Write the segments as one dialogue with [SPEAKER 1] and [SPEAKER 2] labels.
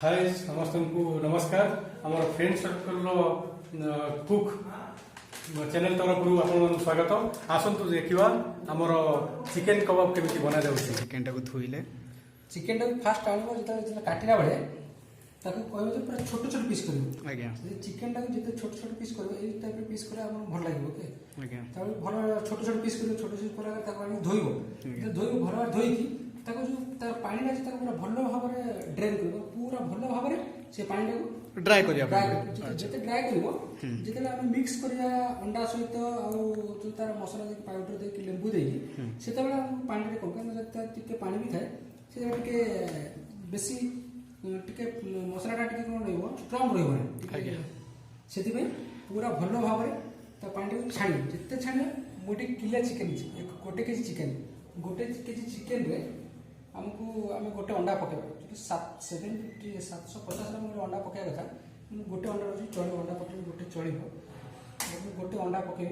[SPEAKER 1] हाय समस्त को नमस्कार आम फ्रेंड सर्कल कुक चैनल तरफ आप स्वागत आसतु देखा आमर चिकेन कबाब केमी बना जाऊँगी
[SPEAKER 2] चिकेन टाक धोइले
[SPEAKER 3] चिकेन टाक फास्ट आनब जो काटिला बेले कहते पूरा छोट छोट पीस कर
[SPEAKER 2] आज्ञा
[SPEAKER 3] चिकेन टाक जिते छोट छोट पीस कर टाइप पीस कर भल लगे ओके
[SPEAKER 2] आज्ञा
[SPEAKER 3] भल छोट छोट पीस कर छोट छोट कर धोब धोब भल भाव धोईकी जो तार पानी अच्छे पूरा भल भाव में ड्रेन कर पूरा भल भाव में से पानी टाक
[SPEAKER 2] ड्राई करिया
[SPEAKER 3] जिते ड्राए कर जिते आम मिक्स करिया अंडा सहित जो तार मसला दे पाउडर दे लेंबू दे से पानी कम पानी भी थाए से बेसी टिके मसलाटा टिके कौन रही स्ट्रंग रही से पूरा भल भाव में पानी छाणी जिते छाणी गोटे किलो चिकेन गोटे केजी चिकेन गोटे केजी चिकेन रे आमको आम गोटे अंडा पकेबा 750 अंडा पकेबा कथा गोटे अंडा रही चलो अंडा पके गोटे चलो गोटे अंडा पके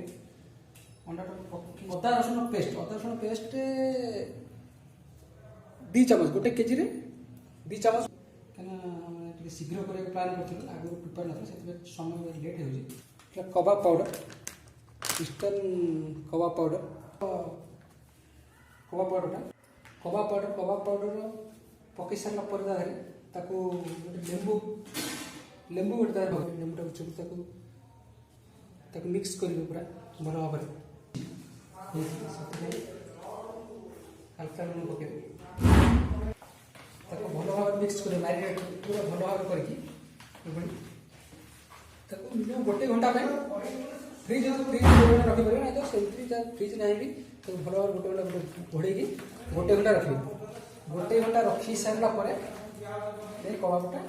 [SPEAKER 3] अंडा अदा रसुण पेस्ट 2 चामच गोटे केजी रे 2 चामच कहीं शीघ्र कर प्लान कर आगे प्रिपेयर ना से समय लेट हो कबाब पाउडर ईस्टर्न कबाब पाउडर कबाब पाउडर पकई सारा पर लेंबू लेंबू गोटे लेंबू चुप मिक्स कर पूरा भल भाव हल्का लुण पके भल भाव मिक्स कर मैरिनेट पूरा भल भाव करके मिनिमम गोटे घंटा फ्रिज रखिपर ना तो फ्रिज ना भी भल भाव गोटे घंटा घोड़े गोटे घंटा रखिए गोटे घंटा रखी सारा कबाबटा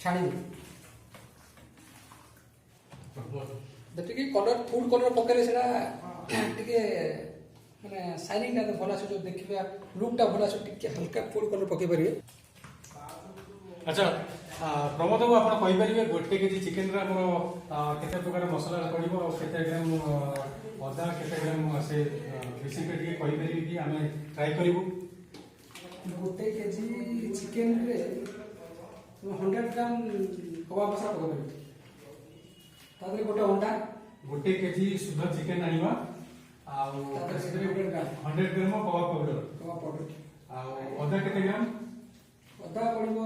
[SPEAKER 3] छाणी देखिए कलर फूड कलर पकेले से माने शाइनिंग टा भल आस जो देखिए लुकटा भल आस हल्का फूड कलर पकई पारे।
[SPEAKER 1] अच्छा प्रमोद बाबू आप कहींपर गोटे केजी चिकेन केते प्रकार मसला पड़ो केते ग्राम अदा केते ग्राम से रेसिपी कहींपर कि आम ट्राए करूँ
[SPEAKER 3] गोटे केजी चिकेन रे 100 ग्राम कबाब मसला पकड़ तादरे गोटे अंडा
[SPEAKER 1] गोटे केजी शुद्ध चिकेन आनिबा आ 100 ग्राम कबाब पाउडर आ अदा केते ग्राम
[SPEAKER 3] अदा पड़ो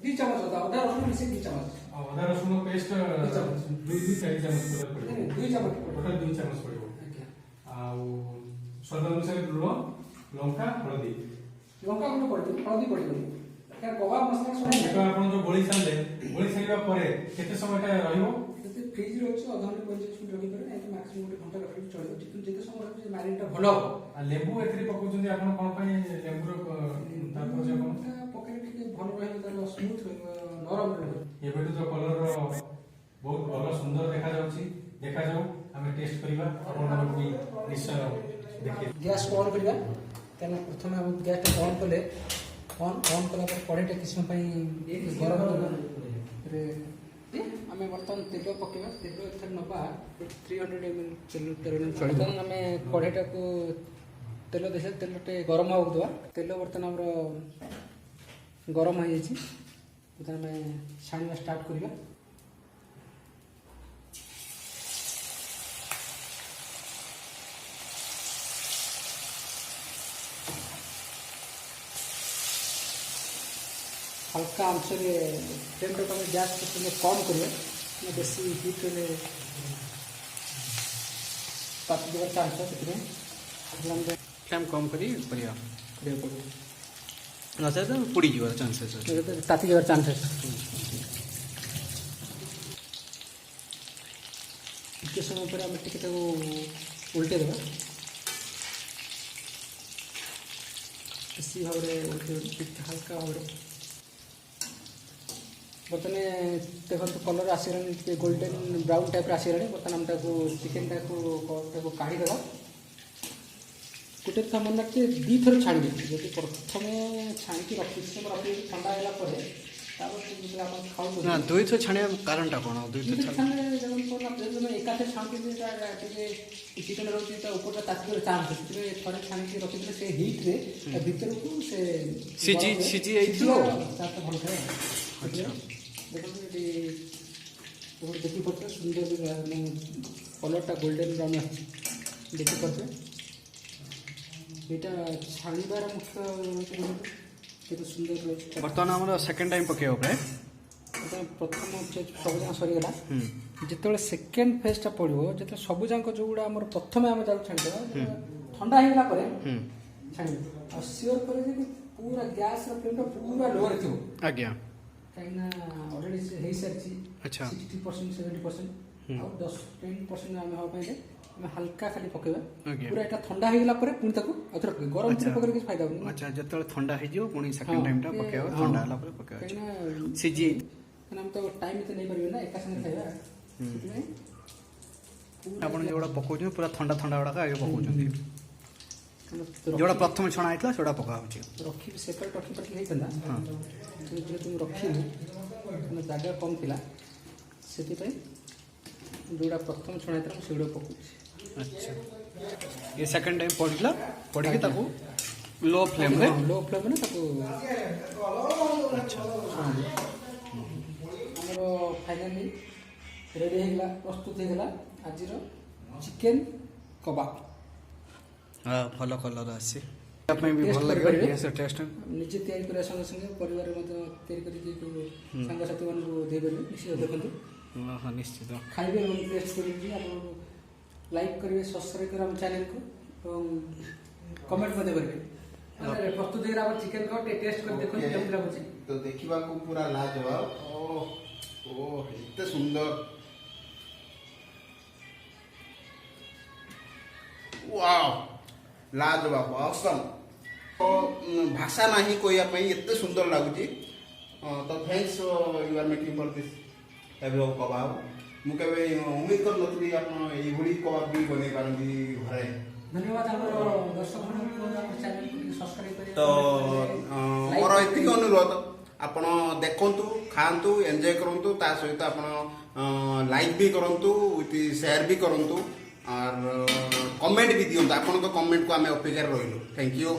[SPEAKER 3] 2 चामच अदा रसुण मिसे 2 चामच
[SPEAKER 1] अदा रसुण पेस्ट 2-4 चामच पड़ो
[SPEAKER 3] 2 चामच
[SPEAKER 1] टोटल 2 चामच पड़ो आ स्वाद अनुसार लुण लंका हळदी
[SPEAKER 3] लंका गुंड पड़ो हल्दी पड़ो कबाब मसला
[SPEAKER 1] देखो आपण जो गोली साइबा परे केते समय टा रहिबो
[SPEAKER 3] फ्रिज रे अछि आधा घंटा 45 मिनिट रखि करे नहीं मैक्सिमम गोटे घंटा रखि चलो जेते समय रखि मैरिनेट भलो
[SPEAKER 1] आ लेबू एथरी पकोचुंदी आपण कोन पई लेबू रो तातो जे कोन
[SPEAKER 3] पके टिके भलो रहे तार स्मूथ नरम रहे
[SPEAKER 1] एबेटु तो कलर रो बहुत भलो सुंदर देखा जाऊ हमें टेस्ट करिबा आपण भी निश्चय देखि
[SPEAKER 3] गैस ऑन करिबा तने प्रथम हम गैस ऑन कले ऑन कला पर कढ़ाईटा किछ समय गरम रे आमे बर्तन तेल पकेबा तेल एथर नबा 300 ml तेल चलिबा आमे कढ़ाईटा को तेल देसे तेलटे गरम हो दवा तेल बर्तन हमर गरम हो जाइछि तो आमे छानिबा स्टार्ट करिबा हल्का आंच फ्लेम टाइम गैस कम करेंगे बेसी हिट रे ताती देवार चांस से
[SPEAKER 2] फ्लेम कम करी परिया नसे तो पुड़ी जीवार चांसेस
[SPEAKER 3] ताती देवार चांसेस के समय पर आम टिके उल्टे देवा बेसी भाव उल्टे हल्का भाव बर्तने देखो कलर आसगला गोल्डन ब्राउन टाइप आसगला बर्तमान आम चिकेन टाक काढ़ी देवा गोटे मन रखिए 2 थर छाणी जब प्रथम छाणी रखी ठंडा है खाऊ
[SPEAKER 2] ना 2 थर छाणे कारण टा कोन 2
[SPEAKER 3] थर एकाथे छाणी चिकेन रोटी ऊपर ताती चांस थे छाणी रखी से हिट रे भीतर को से
[SPEAKER 2] सीजी
[SPEAKER 3] भल थे
[SPEAKER 2] ଆଚ୍ଛା।
[SPEAKER 3] ଦେଖନ୍ତୁ ଏଠି ଦେଖିପାରୁଥିବେ ସୁନ୍ଦର କଲର୍ଟା ଗୋଲ୍ଡେନ୍ ବ୍ରାଉନ୍ ଆସିଛି ଦେଖିପାରୁଥିବେ। ଏଇଟା ଛାଣିବାର ମୁଖ୍ୟ କେତେ ସୁନ୍ଦର ରହୁଛି।
[SPEAKER 2] ବର୍ତ୍ତମାନ ଆମର ସେକେଣ୍ଡ ଟାଇମ୍ ପକେଇବ ପ୍ରାୟ।
[SPEAKER 3] ପ୍ରଥମ ସବୁଯାକ ସରିଗଲା।
[SPEAKER 2] ହୁଁ
[SPEAKER 3] ଯେତେବେଳେ ସେକେଣ୍ଡ ଫେଜ୍ଟା ପଡ଼ିବ, ଯେତେବେଳେ ସବୁଯାକ ଯେଉଁଗୁଡ଼ା ଆମର ପ୍ରଥମେ ଆମେ ତାକୁ ଛାଣିଦେବା, ଥଣ୍ଡା ହେଇଗଲା ପରେ
[SPEAKER 2] ହୁଁ
[SPEAKER 3] ଛାଣିବା। ଆଉ ସିଓର ପରେ ଯେ ପୁରା ଗ୍ୟାସ୍ର ଫ୍ଲେମ୍ଟା ପୁରା ଲୋରେ ଥିବ,
[SPEAKER 2] ଆଜ୍ଞା।
[SPEAKER 3] କାହିଁକିନା ଅଲରେଡ଼ି ହେଇସାରିଛି
[SPEAKER 2] ଆଚ୍ଛା
[SPEAKER 3] 60% 70%। ଆଉ 10-10% ଆମେ ହେବା ପାଇଁ ଆମେ ହାଲକା ଖାଲି ପକେଇବା।
[SPEAKER 2] ଆଜ୍ଞା।
[SPEAKER 3] ପୁରା ଏଇଟା ଥଣ୍ଡା ହେଇଗଲା ପରେ ପୁଣି ତାକୁ ଆଉଥରେ ପକେଇବା। ଗରମ ଥିରେ
[SPEAKER 2] ଆଚ୍ଛା।
[SPEAKER 3] ପକେଇଲେ କିଛି ଫାଇଦା ହବନି।
[SPEAKER 2] ଆଚ୍ଛା ଯେତେବେଳେ ଥଣ୍ଡା ହେଇଯିବ ପୁଣି ସେକେଣ୍ଡ ଟାଇମ୍ଟା ପକେଇବା,
[SPEAKER 3] ହଁ।
[SPEAKER 2] ଥଣ୍ଡା ହେଲା ପରେ ପକେଇବା।
[SPEAKER 3] କାହିଁକିନା
[SPEAKER 2] ସିଝି
[SPEAKER 3] କାହିଁକିନା ଆମେ ତ ଟାଇମ୍ ଏତେ ନେଇପାରିବେ ନା ଏକା ସାଙ୍ଗରେ ଖାଇବା, ସେଥିପାଇଁ
[SPEAKER 2] ଆପଣ ଯେଉଁଗୁଡ଼ା ପକାଉଛନ୍ତି ପୁରା ଥଣ୍ଡା ଥଣ୍ଡା ଗୁଡ଼ାକ ଆଗେ ପକାଉଛନ୍ତି।
[SPEAKER 3] ପୁରା
[SPEAKER 2] ଯେଉଁଟା ପ୍ରଥମେ ଛଣା ହେଇଥିଲା ସେଗୁଡ଼ା ପକା ହେଉଛି।
[SPEAKER 3] ରଖିବି ସେପାରେଟ୍ ରଖିପାରିକି ହେଇଥାନ୍ତା,
[SPEAKER 2] ହଁ।
[SPEAKER 3] ଯେହେତୁ ମୁଁ ରଖିଲି କାରଣ ଜାଗା କମ୍ ଥିଲା, ସେଥିପାଇଁ ଯେଉଁଟା ପ୍ରଥମେ ଛଣା ହେଇଥିଲା ମୁଁ ସେଗୁଡ଼ା ପକାଉଛି।
[SPEAKER 2] ଆଚ୍ଛା ये सेकंड टाइम पड़ला पड़िकी ताको लो फ्लेम रे
[SPEAKER 3] लो फ्लेम ତାକୁ
[SPEAKER 2] अच्छा
[SPEAKER 3] ଆମର ଫାଇନାଲି ରେଡ଼ି ହେଇଗଲା, ପ୍ରସ୍ତୁତ ହେଇଗଲା ଆଜିର ଚିକେନ କବାବ।
[SPEAKER 2] ଭଲ କଲର ଆସି ପାଇଁ ବି ଭଲ ଲାଗିବ। yes ଟେଷ୍ଟ
[SPEAKER 3] ନିଜେ ତିଆରି କରିବା ସଙ୍ଗେ ସଙ୍ଗେ ପରିବାରରେ ମଧ୍ୟ ତିଆରି କରିକି ସାଙ୍ଗସାଥି ମାନଙ୍କୁ ଦେଇପାରିବେ। ନିଶ୍ଚିତ ଦେଖନ୍ତୁ,
[SPEAKER 2] ହଁ ନିଶ୍ଚିତ
[SPEAKER 3] ଖାଇବେ ଏବଂ ଟେଷ୍ଟ କରିକି ଆପଣ ଲାଇକ୍ କରିବେ, ସବସ୍କ୍ରାଇବ୍ କରିବେ ଆମ ଚ୍ୟାନେଲକୁ ଏବଂ କମେଣ୍ଟ ମଧ୍ୟ କରିବେ। ପ୍ରସ୍ତୁତ ହେଇଗଲା ଆମର ଚିକେନ କବାବ, ଟିକେ ଟେଷ୍ଟ କରି ଦେଖନ୍ତୁ କେମିତି ଲାଗୁଛି।
[SPEAKER 4] ତ ଦେଖିବାକୁ ପୁରା ଲାଜବାବ। ଓ ଏତେ ସୁନ୍ଦର, ୱାଓ ଲାଜବାବ ଅସମ। ଭାଷା ନାହିଁ କହିବା ପାଇଁ, ଏତେ ସୁନ୍ଦର ଲାଗୁଛି। ତ thanks you are making for this type of kebab. ମୁଁ କେବେ ଉମ୍ମିଦ କରିନଥିଲି ଆପଣ ଏଇଭଳି କବାବ ବି ବନେଇ ପାରନ୍ତି ଘରେ।
[SPEAKER 3] ଧନ୍ୟବାଦ ଆମର ଦର୍ଶକମାନଙ୍କୁ, ଆମ ଚ୍ୟାନେଲକୁ ଟିକେ ସବସ୍କ୍ରାଇବ୍ କରିବେ।
[SPEAKER 4] ତ ମୋର ଏତିକି ଅନୁରୋଧ, ଆପଣ ଦେଖନ୍ତୁ, ଖାଆନ୍ତୁ, ଏନ୍ଜୟ କରନ୍ତୁ, ତା ସହିତ ଆପଣ ଲାଇକ୍ ବି କରନ୍ତୁ, ୱିଥ୍ ସେୟାର ବି କରନ୍ତୁ, আর কমেন্ট ବି ଦିଅନ୍ତୁ। ଆପଣଙ୍କ କମେଣ୍ଟକୁ ଆମେ ଅପେକ୍ଷାରେ ରହିଲୁ। Thank you.